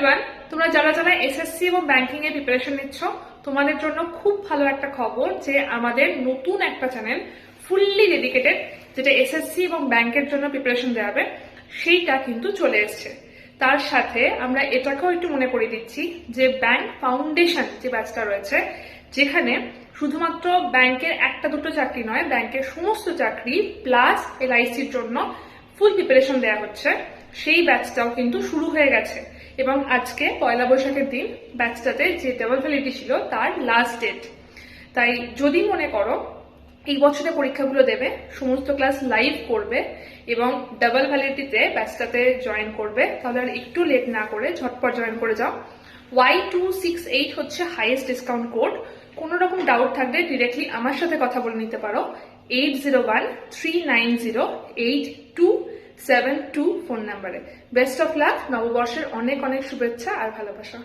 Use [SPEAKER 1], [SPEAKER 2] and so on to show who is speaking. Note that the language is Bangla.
[SPEAKER 1] এভরিওয়ান, তোমরা যারা যারা এসএসসি এবং ব্যাংকিং এর প্রিপারেশন নিচ্ছ তোমাদের জন্য খুব ভালো একটা খবর যে আমাদের নতুন একটা চ্যানেল ফুললি ডেডিকেটেড যেটা এসএসসি এবং ব্যাংকের জন্য প্রিপারেশন দেওয়াবে সেইটা কিন্তু চলে এসছে। তার সাথে আমরা এটাকেও একটু মনে করিয়ে দিচ্ছি যে ব্যাংক ফাউন্ডেশন যে ব্যাচটা রয়েছে, যেখানে শুধুমাত্র ব্যাংকের একটা দুটো চাকরি নয়, ব্যাংকের সমস্ত চাকরি প্লাস এলআইসির জন্য ফুল প্রিপারেশন দেওয়া হচ্ছে, সেই ব্যাচটাও কিন্তু শুরু হয়ে গেছে। এবং আজকে পয়লা বৈশাখের দিন ব্যাচটাতে যে ডাবল ভ্যালিডিটি ছিল তার লাস্ট ডেট। তাই যদি মনে করো এই বছরে পরীক্ষাগুলো দেবে, সমস্ত ক্লাস লাইভ করবে এবং ডাবল ভ্যালিডিটিতে ব্যাচটাতে জয়েন করবে, তাহলে আর একটু লেট না করে ঝটপট জয়েন করে যাও। Y268 হচ্ছে হাইয়েস্ট ডিসকাউন্ট কোড। কোনো রকম ডাউট থাকলে ডিরেক্টলি আমার সাথে কথা বলে নিতে পারো 8013908272 ফোন নাম্বারে। বেস্ট অফ লাক, নববর্ষের অনেক অনেক শুভেচ্ছা আর ভালোবাসা।